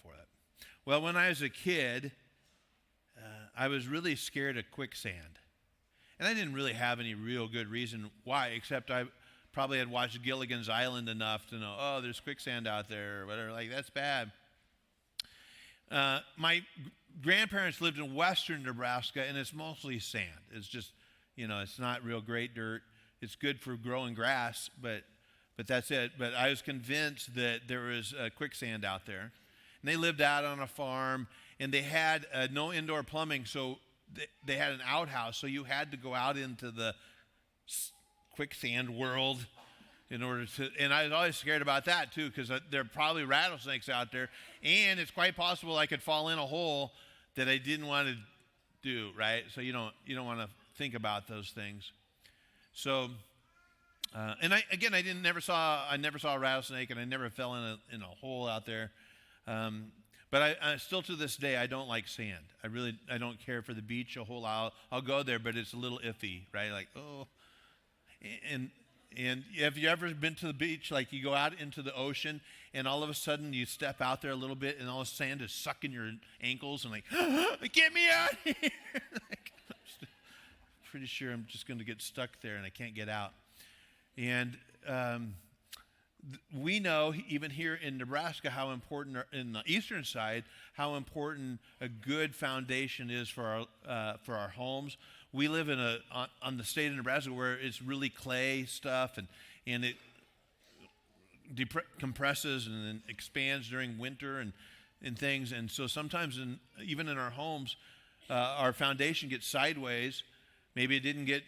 before that. Well, when I was a kid, I was really scared of quicksand. And I didn't really have any real good reason why, except I probably had watched Gilligan's Island enough to know, oh, there's quicksand out there, or whatever. Like, that's bad. My grandparents lived in western Nebraska, and it's mostly sand. It's just, it's not real great dirt. It's good for growing grass, but that's it. But I was convinced that there was quicksand out there. And they lived out on a farm, and they had no indoor plumbing, so they had an outhouse. So you had to go out into the quicksand world in order to, and I was always scared about that too, because there are probably rattlesnakes out there, and it's quite possible I could fall in a hole that I didn't want to do, right? So you don't want to think about those things. So, and I never saw a rattlesnake, and I never fell in a hole out there. But I still to this day, I don't like sand. I don't care for the beach a whole lot. I'll go there, but it's a little iffy, right? Like, oh, and have you ever been to the beach, like you go out into the ocean and all of a sudden you step out there a little bit and all the sand is sucking your ankles and like, get me out of here. Like, I'm pretty sure I'm just going to get stuck there and I can't get out. And we know, even here in Nebraska, how important, in the eastern side, how important a good foundation is for our homes. We live on the state of Nebraska where it's really clay stuff, and it compresses and then expands during winter and things. And so sometimes, even in our homes, our foundation gets sideways. Maybe it didn't get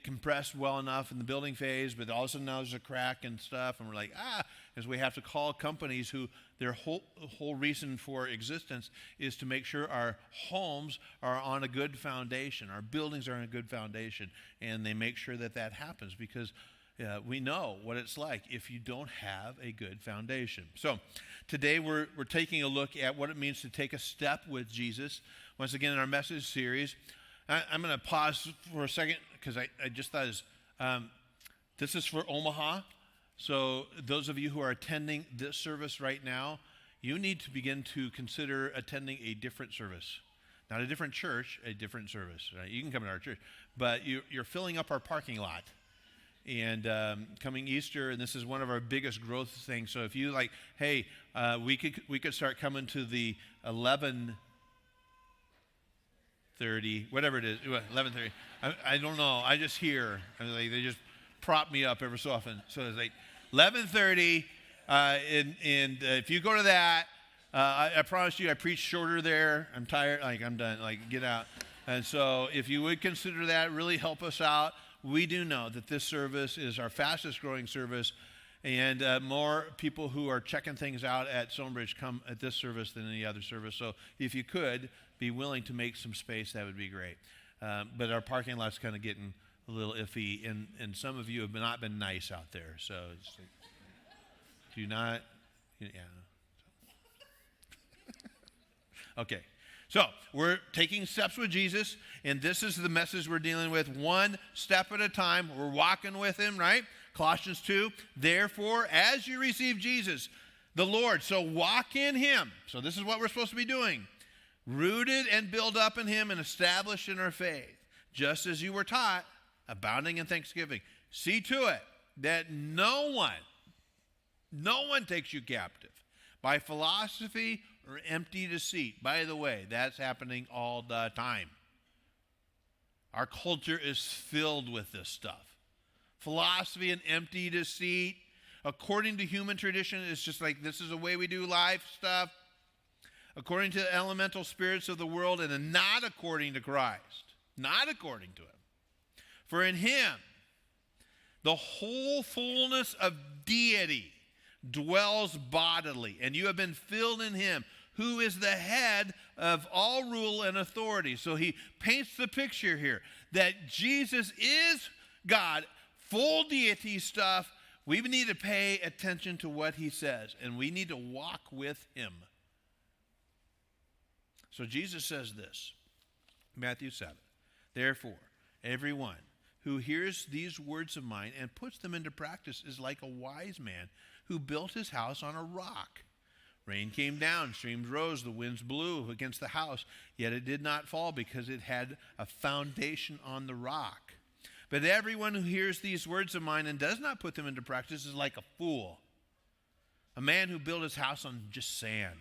compressed well enough in the building phase, but all of a sudden now there's a crack and stuff, and we're like, as we have to call companies who their whole reason for existence is to make sure our homes are on a good foundation, our buildings are on a good foundation, and they make sure that happens because we know what it's like if you don't have a good foundation. So today we're taking a look at what it means to take a step with Jesus. Once again, in our message series, I'm going to pause for a second because I just thought this is for Omaha. So those of you who are attending this service right now, you need to begin to consider attending a different service. Not a different church, a different service. Right? You can come to our church, but you're filling up our parking lot. And coming Easter, and this is one of our biggest growth things. So if you like, hey, we could start coming to the 11:30, whatever it is, 11:30. I don't know. I just hear. Like, they just prop me up every so often. So it's like 11:30, and if you go to that, I promise you, I preach shorter there. I'm tired. Like, I'm done. Like, get out. And so if you would consider that, really help us out. We do know that this service is our fastest growing service, and more people who are checking things out at Stonebridge come at this service than any other service. So if you could be willing to make some space, that would be great. But our parking lot's kind of getting a little iffy, and some of you have not been nice out there. So it's like, do not, yeah. Okay. So we're taking steps with Jesus, and this is the message we're dealing with, one step at a time. We're walking with him, right? Colossians 2, therefore, as you receive Jesus, the Lord, so walk in him. So this is what we're supposed to be doing. Rooted and built up in him and established in our faith, just as you were taught, abounding in thanksgiving. See to it that no one takes you captive by philosophy or empty deceit. By the way, that's happening all the time. Our culture is filled with this stuff. Philosophy and empty deceit. According to human tradition, it's just like this is the way we do life stuff. According to the elemental spirits of the world, and not according to Christ. Not according to him. For in him, the whole fullness of deity dwells bodily, and you have been filled in him, who is the head of all rule and authority. So he paints the picture here that Jesus is God, full deity stuff. We need to pay attention to what he says, and we need to walk with him. So Jesus says this, Matthew 7, therefore, everyone who hears these words of mine and puts them into practice is like a wise man who built his house on a rock. Rain came down, streams rose, the winds blew against the house, yet it did not fall because it had a foundation on the rock. But everyone who hears these words of mine and does not put them into practice is like a fool, a man who built his house on just sand.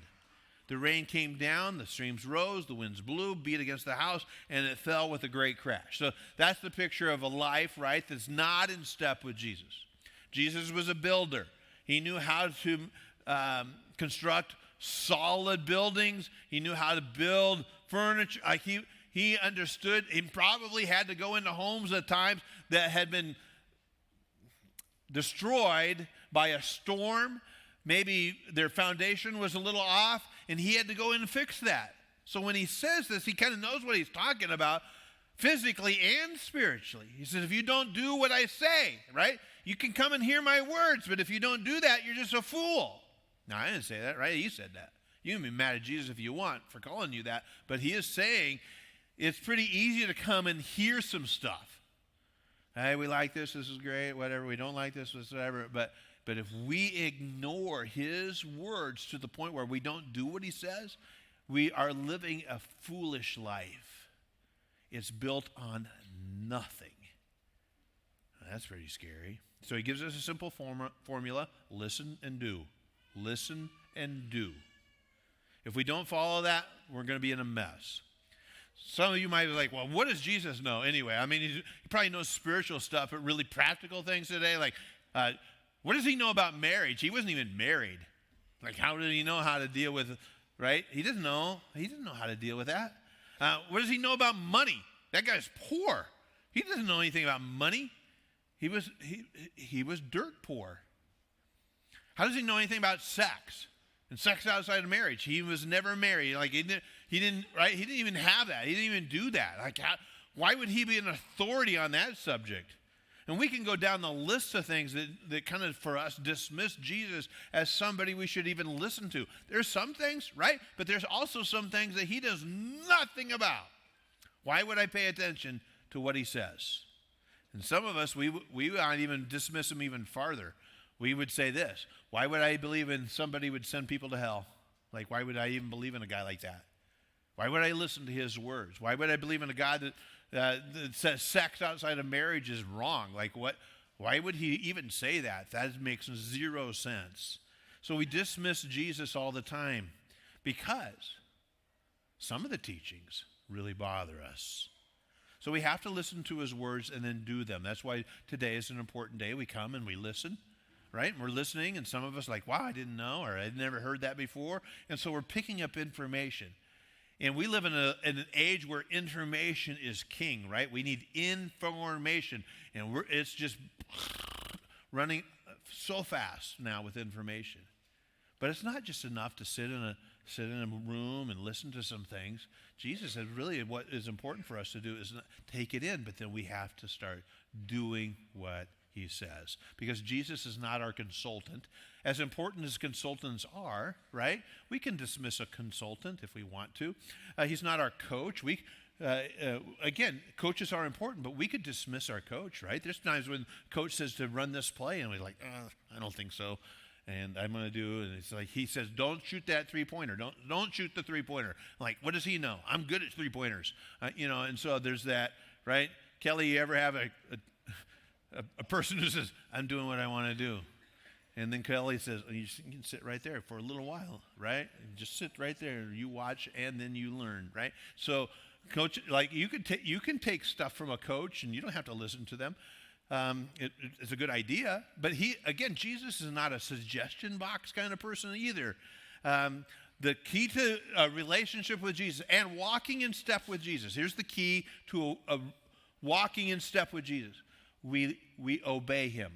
The rain came down, the streams rose, the winds blew, beat against the house, and it fell with a great crash. So that's the picture of a life, right, that's not in step with Jesus. Jesus was a builder. He knew how to construct solid buildings. He knew how to build furniture. He understood. He probably had to go into homes at times that had been destroyed by a storm. Maybe their foundation was a little off, and he had to go in and fix that. So when he says this, he kind of knows what he's talking about physically and spiritually. He says, if you don't do what I say, right, you can come and hear my words, but if you don't do that, you're just a fool. Now, I didn't say that, right? He said that. You can be mad at Jesus if you want for calling you that, but he is saying it's pretty easy to come and hear some stuff. Hey, we like this is great, whatever. We don't like this, whatever. But if we ignore his words to the point where we don't do what he says, we are living a foolish life. It's built on nothing. That's pretty scary. So he gives us a simple formula. Listen and do. Listen and do. If we don't follow that, we're going to be in a mess. Some of you might be like, well, what does Jesus know anyway? I mean, he probably knows spiritual stuff, but really practical things today. Like, what does he know about marriage? He wasn't even married. Like, how did he know how to deal with, right? He didn't know. He didn't know how to deal with that. What does he know about money? That guy's poor. He doesn't know anything about money. He was dirt poor. How does he know anything about sex and sex outside of marriage? He was never married. Like he didn't even have that. He didn't even do that. Like why would he be an authority on that subject? And we can go down the list of things that kind of for us dismiss Jesus as somebody we should even listen to. There's some things, right? But there's also some things that he does nothing about. Why would I pay attention to what he says? And some of us, we might even dismiss him even farther. We would say this: why would I believe in somebody would send people to hell? Like, why would I even believe in a guy like that? Why would I listen to his words? Why would I believe in a guy that says sex outside of marriage is wrong? Like, what? Why would he even say that? That makes zero sense. So we dismiss Jesus all the time because some of the teachings really bother us. So we have to listen to his words and then do them. That's why today is an important day. We come and we listen. Right? And we're listening, and some of us are like, wow, I didn't know, or I'd never heard that before. And so we're picking up information. And we live in an age where information is king, right? We need information. And it's just running so fast now with information. But it's not just enough to sit in a room and listen to some things. Jesus said really what is important for us to do is not take it in, but then we have to start doing what he says, because Jesus is not our consultant. As important as consultants are, right? We can dismiss a consultant if we want to. He's not our coach. Again, coaches are important, but we could dismiss our coach, right? There's times when coach says to run this play, and we're like, I don't think so, and I'm going to do it. And it's like he says, don't shoot that three-pointer. Don't shoot the three-pointer. Like, what does he know? I'm good at three-pointers, And so there's that, right? Kelly, you ever have a person who says, I'm doing what I want to do. And then Kelly says, you can sit right there for a little while, right? And just sit right there. You watch and then you learn, right? So coach, like you can take stuff from a coach and you don't have to listen to them. It's a good idea. But Jesus is not a suggestion box kind of person either. The key to a relationship with Jesus and walking in step with Jesus. Here's the key to walking in step with Jesus. We obey him.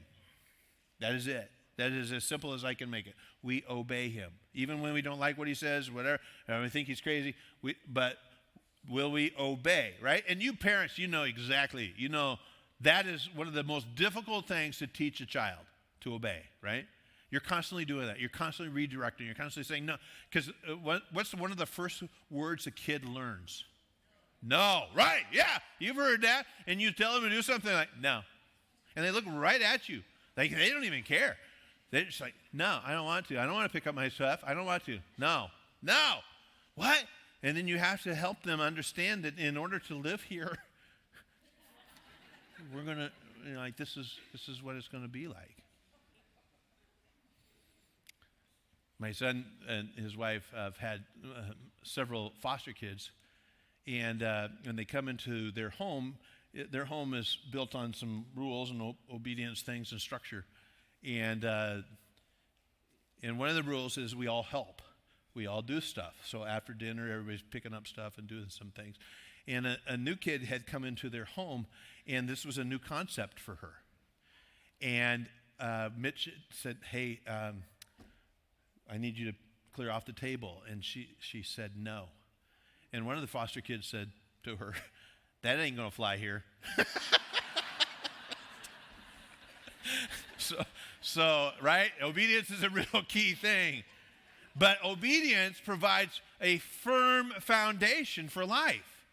That is it. That is as simple as I can make it. We obey him. Even when we don't like what he says, whatever, and we think he's crazy, but will we obey, right? And you parents, you know exactly. You know that is one of the most difficult things to teach a child, to obey, right? You're constantly doing that. You're constantly redirecting. You're constantly saying no. Because what's one of the first words a kid learns? No, right, yeah. You've heard that. And you tell them to do something like, no. And they look right at you. Like they don't even care. They're just like, no, I don't want to. I don't want to pick up my stuff. I don't want to. No. What? And then you have to help them understand that in order to live here, we're going to, like, this is what it's going to be like. My son and his wife have had several foster kids, and when they come into their home is built on some rules and obedience things and structure. And one of the rules is we all help. We all do stuff. So after dinner, everybody's picking up stuff and doing some things. And a new kid had come into their home, and this was a new concept for her. And Mitch said, hey, I need you to clear off the table. And she said no. And one of the foster kids said to her, that ain't going to fly here. So, right? Obedience is a real key thing. But obedience provides a firm foundation for life.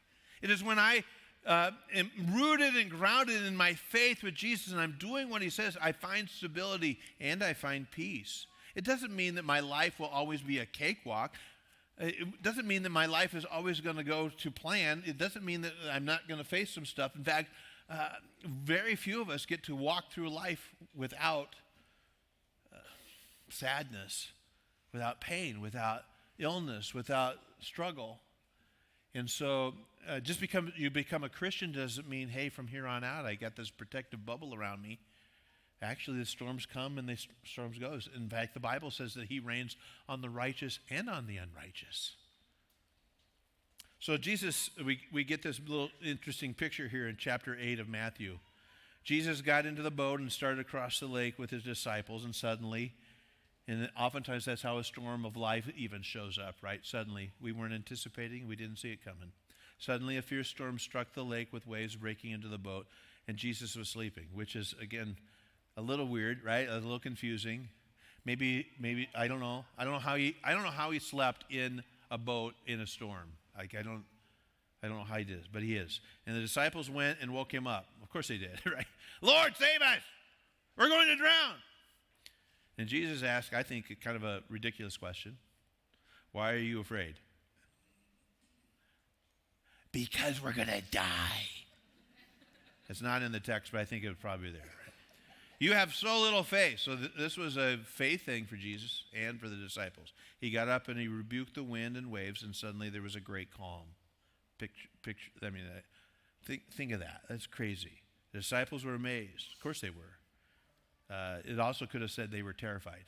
It is when I am rooted and grounded in my faith with Jesus and I'm doing what he says, I find stability and I find peace. It doesn't mean that my life will always be a cakewalk. It doesn't mean that my life is always going to go to plan. It doesn't mean that I'm not going to face some stuff. In fact, very few of us get to walk through life without sadness, without pain, without illness, without struggle. And so just because you become a Christian doesn't mean, hey, from here on out, I got this protective bubble around me. Actually, the storms come and the storms go. In fact, the Bible says that he reigns on the righteous and on the unrighteous. So Jesus, we get this little interesting picture here in chapter 8 of Matthew. Jesus got into the boat and started across the lake with his disciples, and suddenly, and oftentimes that's how a storm of life even shows up, right? Suddenly, we weren't anticipating, we didn't see it coming. Suddenly, a fierce storm struck the lake with waves breaking into the boat, and Jesus was sleeping, which is, again, a little weird, right? A little confusing. Maybe I don't know. I don't know how he slept in a boat in a storm. Like I don't know how he did, but he is. And the disciples went and woke him up. Of course they did, right? Lord, save us! We're going to drown. And Jesus asked, I think, kind of a ridiculous question. Why are you afraid? Because we're going to die. It's not in the text, but I think it was probably there. Right? You have so little faith. So this was a faith thing for Jesus and for the disciples. He got up and he rebuked the wind and waves, and suddenly there was a great calm. Think of that. That's crazy. The disciples were amazed. Of course they were. It also could have said they were terrified.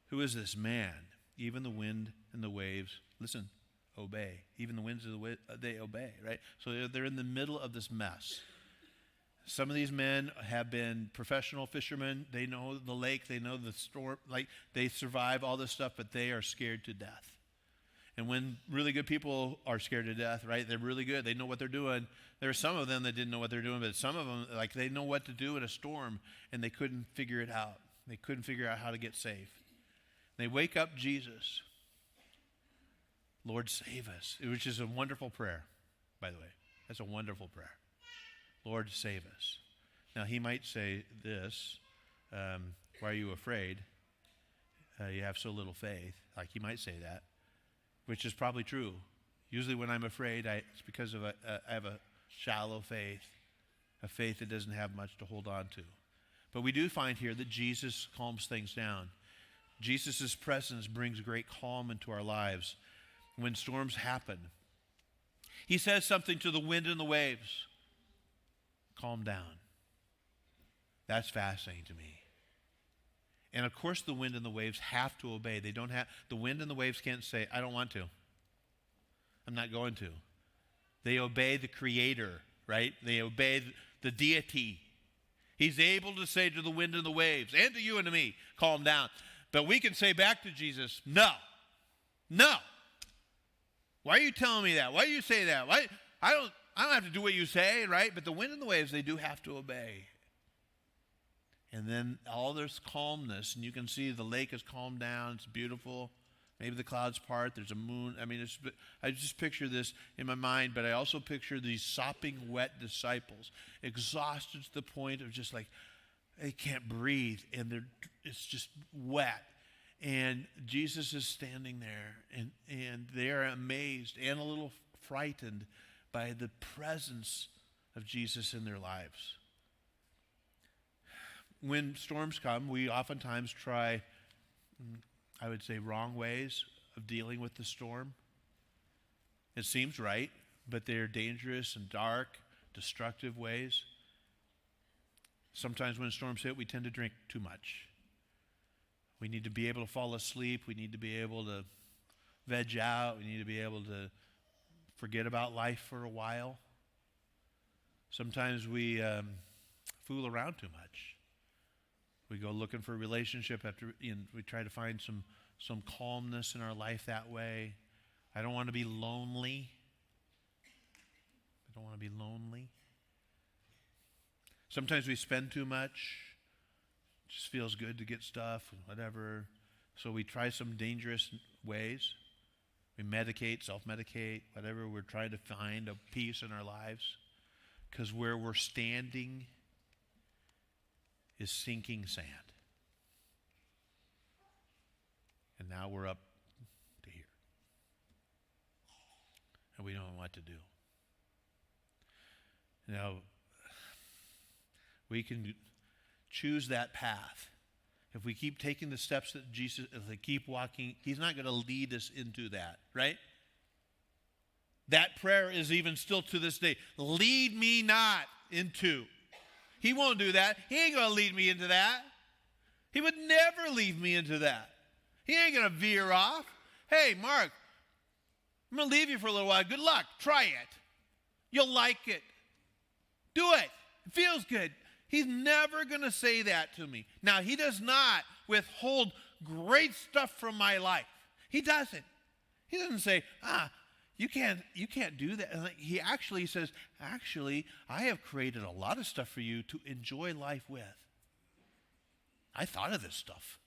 Who is this man? Even the wind and the waves, listen, obey. Even the winds of the wind, they obey, right? So they're in the middle of this mess. Some of these men have been professional fishermen. They know the lake. They know the storm. Like they survive all this stuff, but they are scared to death. And when really good people are scared to death, right? They're really good. They know what they're doing. There are some of them that didn't know what they're doing, but some of them, like they know what to do in a storm, and they couldn't figure it out. They couldn't figure out how to get safe. They wake up Jesus. Lord, save us, which is a wonderful prayer, by the way. That's a wonderful prayer. Lord, save us. Now, he might say this, why are you afraid? You have so little faith. Like he might say that, which is probably true. Usually when I'm afraid, it's because I have a shallow faith, a faith that doesn't have much to hold on to. But we do find here that Jesus calms things down. Jesus' presence brings great calm into our lives when storms happen. He says something to the wind and the waves. Calm down. That's fascinating to me. And of course the wind and the waves have to obey. The wind and the waves can't say, I don't want to. I'm not going to. They obey the Creator, right? They obey the deity. He's able to say to the wind and the waves, and to you and to me, calm down. But we can say back to Jesus, no. Why are you telling me that? Why do you say that? Why? I don't have to do what you say, right? But the wind and the waves, they do have to obey. And then all this calmness, and you can see the lake has calmed down. It's beautiful. Maybe the clouds part. There's a moon. I mean, I just picture this in my mind, but I also picture these sopping wet disciples, exhausted to the point of just like, They can't breathe, and it's just wet. And Jesus is standing there, and they are amazed and a little frightened by the presence of Jesus in their lives. When storms come, we oftentimes try, I would say, wrong ways of dealing with the storm. It seems right, but they're dangerous and dark, destructive ways. Sometimes when storms hit, we tend to drink too much. We need to be able to fall asleep. We need to be able to veg out. We need to be able to forget about life for a while. Sometimes we fool around too much. We go looking for a relationship after, we try to find some calmness in our life that way. I don't want to be lonely. Sometimes we spend too much. It just feels good to get stuff and whatever. So we try some dangerous ways. We medicate, self-medicate, whatever. We're trying to find a peace in our lives. Because where we're standing is sinking sand. And now we're up to here. And we don't know what to do. Now, we can choose that path. If we keep taking the steps that Jesus, if we keep walking, he's not going to lead us into that, right? That prayer is even still to this day. Lead me not into. He won't do that. He ain't going to lead me into that. He would never lead me into that. He ain't going to veer off. Hey, Mark, I'm going to leave you for a little while. Good luck. Try it. You'll like it. Do it. It feels good. He's never going to say that to me. Now, he does not withhold great stuff from my life. He doesn't. He doesn't say, you can't do that. And he actually says, I have created a lot of stuff for you to enjoy life with. I thought of this stuff.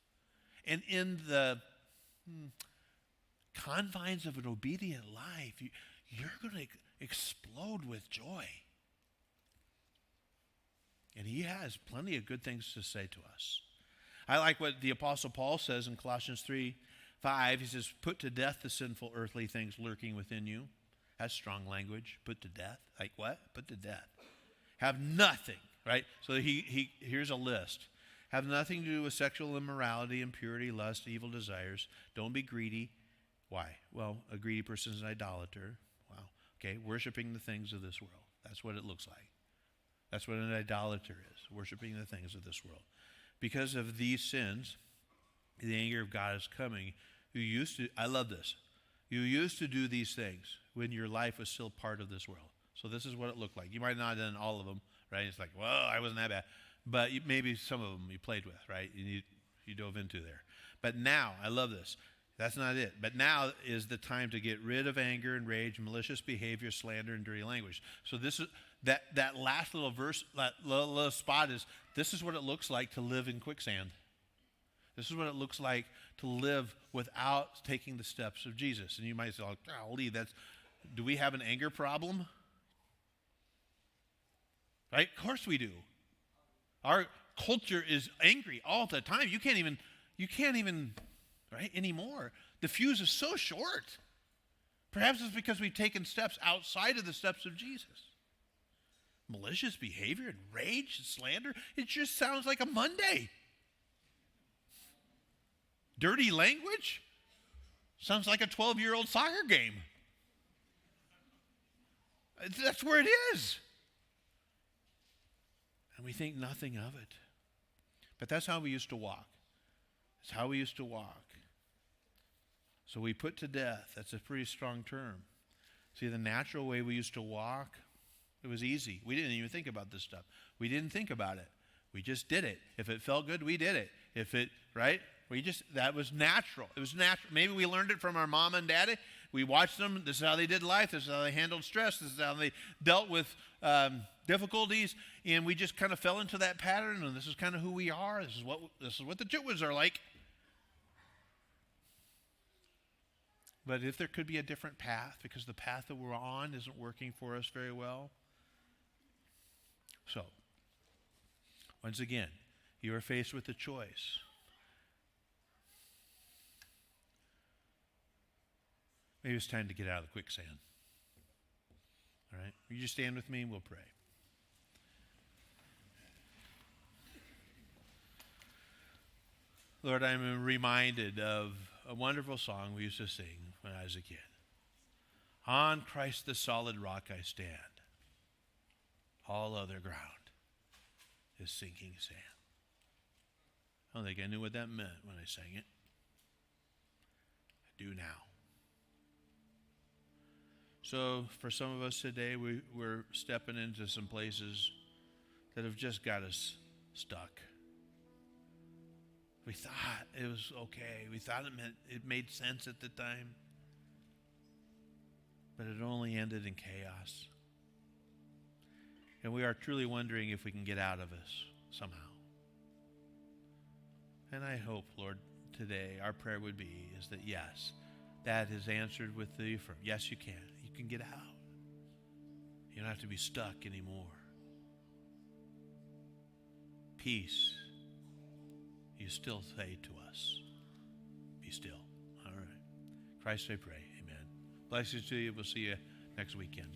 And in the confines of an obedient life, you're going to explode with joy. And he has plenty of good things to say to us. I like what the Apostle Paul says in Colossians 3:5. He says, put to death the sinful earthly things lurking within you. That's strong language. Put to death. Like what? Put to death. Have nothing, right? So here's a list. Have nothing to do with sexual immorality, impurity, lust, evil desires. Don't be greedy. Why? Well, a greedy person is an idolater. Wow. Okay, worshiping the things of this world. That's what it looks like. That's what an idolater is, worshiping the things of this world. Because of these sins, the anger of God is coming. I love this. You used to do these things when your life was still part of this world. So this is what it looked like. You might not have done all of them, right? It's like, well, I wasn't that bad. But maybe some of them you played with, right? You dove into there. But now, I love this. That's not it. But now is the time to get rid of anger and rage, malicious behavior, slander, and dirty language. So this is that last little verse, that little spot is, this is what it looks like to live in quicksand. This is what it looks like to live without taking the steps of Jesus. And you might say, golly, do we have an anger problem? Right? Of course we do. Our culture is angry all the time. You can't even, right, anymore. The fuse is so short. Perhaps it's because we've taken steps outside of the steps of Jesus. Malicious behavior and rage and slander, it just sounds like a Monday. Dirty language sounds like a 12-year-old soccer game. That's where it is. And we think nothing of it. But that's how we used to walk. It's how we used to walk. So we put to death. That's a pretty strong term. See, the natural way we used to walk, it was easy. We didn't even think about this stuff. We didn't think about it. We just did it. If it felt good, we did it. Right? That was natural. It was natural. Maybe we learned it from our mom and daddy. We watched them. This is how they did life. This is how they handled stress. This is how they dealt with difficulties. And we just kind of fell into that pattern. And this is kind of who we are. This is what the Jews are like. But if there could be a different path, because the path that we're on isn't working for us very well. So, once again, You are faced with a choice. Maybe it's time to get out of the quicksand. All right? Will you stand with me and we'll pray. Lord, I'm reminded of a wonderful song we used to sing when I was a kid. On Christ the solid rock I stand. All other ground is sinking sand. I don't think I knew what that meant when I sang it. I do now. So for some of us today, we're stepping into some places that have just got us stuck. We thought it was okay. We thought it made sense at the time. But it only ended in chaos. And we are truly wondering if we can get out of this somehow. And I hope, Lord, today our prayer would be is that yes, that is answered with the affirm. Yes, you can. You can get out. You don't have to be stuck anymore. Peace. You still say to us, be still. All right. Christ I pray. Amen. Blessings to you. We'll see you next weekend.